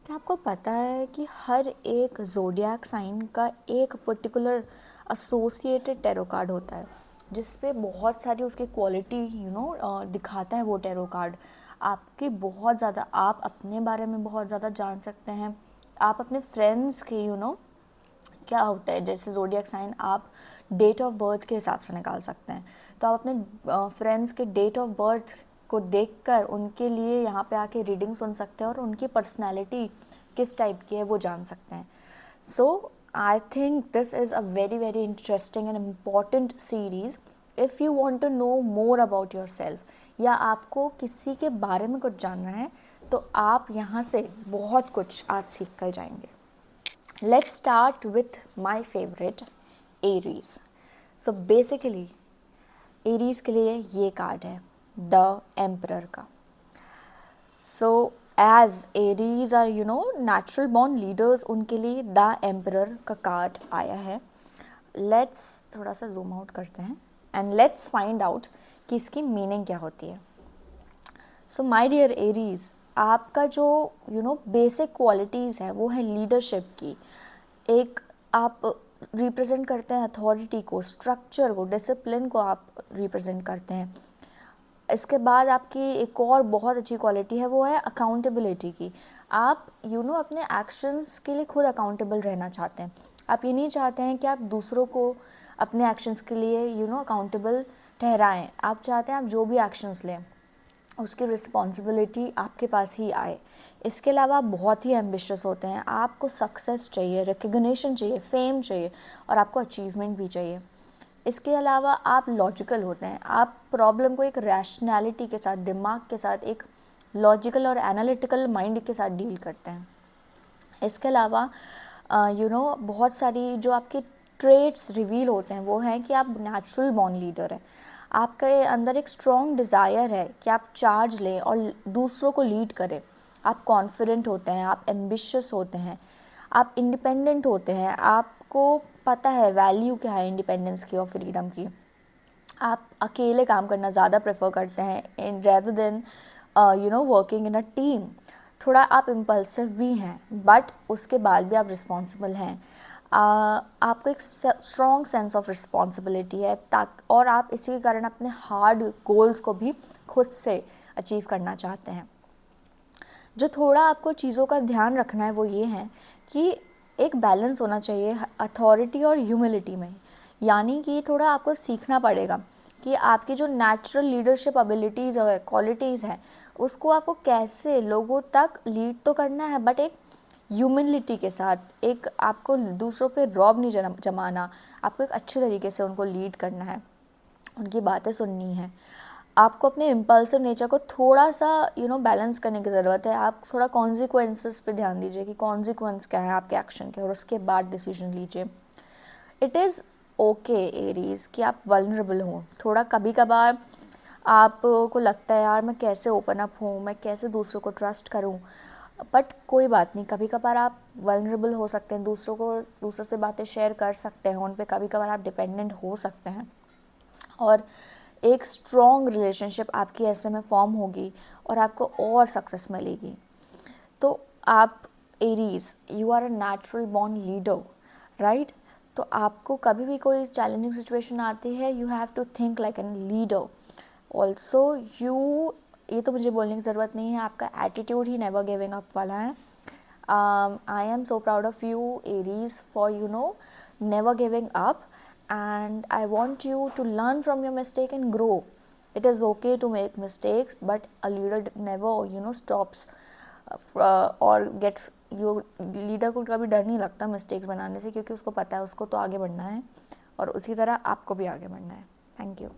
क्या आपको पता है कि हर एक ज़ोडिएक साइन का एक पर्टिकुलर एसोसिएटेड टैरो कार्ड होता है, जिस पे बहुत सारी उसकी क्वालिटी दिखाता है वो टैरो कार्ड। आपकी बहुत ज़्यादा, आप अपने बारे में बहुत ज़्यादा जान सकते हैं। आप अपने फ्रेंड्स के क्या होता है, जैसे ज़ोडिएक साइन आप डेट ऑफ बर्थ के हिसाब से निकाल सकते हैं। तो आप अपने फ्रेंड्स के डेट ऑफ बर्थ को देखकर उनके लिए यहाँ पे आके रीडिंग सुन सकते हैं और उनकी पर्सनैलिटी किस टाइप की है वो जान सकते हैं। So I think this is a very very interesting and important series if you want to know more about yourself, या आपको किसी के बारे में कुछ जानना है तो आप यहाँ से बहुत कुछ आज सीख कर जाएंगे। Let's start with my favorite, Aries. So basically Aries के लिए ये कार्ड है द एम्परर का। So as Aries are natural born leaders, उनके लिए द एम्परर का कार्ड आया है। Let's थोड़ा सा जूम आउट करते हैं एंड लेट्स फाइंड आउट कि इसकी मीनिंग क्या होती है। सो माय डियर एरीज, आपका जो बेसिक क्वालिटीज़ हैं वो है लीडरशिप की। एक आप रिप्रेजेंट करते हैं अथॉरिटी को, स्ट्रक्चर को, डिसिप्लिन को आप रिप्रेजेंट करते हैं। इसके बाद आपकी एक और बहुत अच्छी क्वालिटी है, वो है अकाउंटेबिलिटी की। आप अपने एक्शंस के लिए खुद अकाउंटेबल रहना चाहते हैं। आप ये नहीं चाहते हैं कि आप दूसरों को अपने एक्शंस के लिए अकाउंटेबल ठहराएं। आप चाहते हैं आप जो भी एक्शंस लें उसकी रिस्पॉन्सिबिलिटी आपके पास ही आए। इसके अलावा आप बहुत ही एम्बिशियस होते हैं। आपको सक्सेस चाहिए, रिकग्निशन चाहिए, फेम चाहिए और आपको अचीवमेंट भी चाहिए। इसके अलावा आप लॉजिकल होते हैं। आप प्रॉब्लम को एक रैशनैलिटी के साथ, दिमाग के साथ, एक लॉजिकल और एनालिटिकल माइंड के साथ डील करते हैं। इसके अलावा बहुत सारी जो आपके ट्रेट्स रिवील होते हैं वो हैं कि आप नेचुरल बॉर्न लीडर हैं। आपके अंदर एक स्ट्रॉन्ग डिज़ायर है कि आप चार्ज लें और दूसरों को लीड करें। आप कॉन्फिडेंट होते हैं, आप एम्बिशियस होते हैं, आप इंडिपेंडेंट होते हैं। आपको पता है वैल्यू क्या है इंडिपेंडेंस की और फ्रीडम की। आप अकेले काम करना ज़्यादा प्रेफर करते हैं in rather than working in a team. थोड़ा आप इम्पल्सिव भी हैं बट उसके बाद भी आप रिस्पॉन्सिबल हैं। आपको एक स्ट्रॉन्ग सेंस ऑफ रिस्पॉन्सिबिलिटी है और आप इसी के कारण अपने हार्ड गोल्स को भी खुद से अचीव करना चाहते हैं। जो थोड़ा आपको चीज़ों का ध्यान रखना है वो ये है कि एक बैलेंस होना चाहिए अथॉरिटी और ह्यूमिलिटी में। यानी कि थोड़ा आपको सीखना पड़ेगा कि आपकी जो नेचुरल लीडरशिप एबिलिटीज़ और क्वालिटीज़ हैं उसको आपको कैसे लोगों तक लीड तो करना है बट एक ह्यूमिलिटी के साथ, एक आपको दूसरों पे रौब नहीं जमाना। आपको एक अच्छे तरीके से उनको लीड करना है, उनकी बातें सुननी है। आपको अपने इम्पल्सिव नेचर को थोड़ा सा बैलेंस करने की ज़रूरत है। आप थोड़ा कॉन्सिक्वेंसेस पे ध्यान दीजिए कि कॉन्सिक्वेंस क्या है आपके एक्शन के और उसके बाद डिसीजन लीजिए। इट इज़ ओके एरीज कि आप वल्नरेबल हों। थोड़ा कभी कभार आपको लगता है यार मैं कैसे ओपन अप हूँ, मैं कैसे दूसरों को ट्रस्ट करूँ, बट कोई बात नहीं। कभी कभार आप वल्नरेबल हो सकते हैं, दूसरों से बातें शेयर कर सकते हैं, उन पे कभी कभार आप डिपेंडेंट हो सकते हैं और एक स्ट्रॉन्ग रिलेशनशिप आपकी ऐसे में फॉर्म होगी और आपको और सक्सेस मिलेगी। तो आप Aries, you are a natural born leader, right? तो आपको कभी भी कोई चैलेंजिंग सिचुएशन आती है, you have to think like an leader also. ये तो मुझे बोलने की ज़रूरत नहीं है, आपका एटीट्यूड ही नेवर गिविंग अप वाला है। I am so proud of you Aries for never giving up, and I want you to learn from your mistake and grow. It is okay to make mistakes, but a leader never stops or get you leader को कभी डर नहीं लगता mistakes बनाने से, क्योंकि उसको पता है उसको तो आगे बढ़ना है और उसी तरह आपको भी आगे बढ़ना है। Thank you.